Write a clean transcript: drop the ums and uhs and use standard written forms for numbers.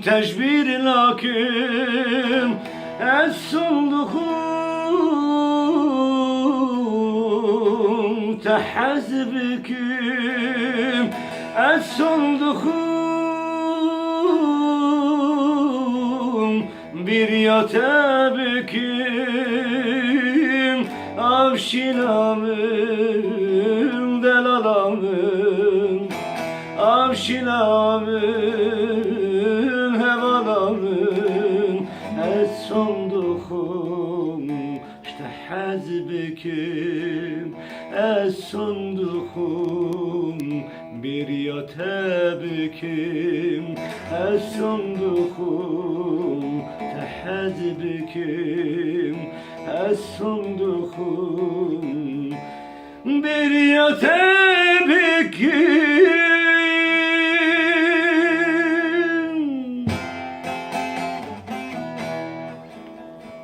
تجبير لكن الصندوقum تحزبكم الصندوقum bir yatebikim avşilamım delalamım avşilamım hevalamım الصندوقum işte hazbikim الصندوقum bir yatebikim الصندوقum تحزبكم الصندوقum bir yatebikim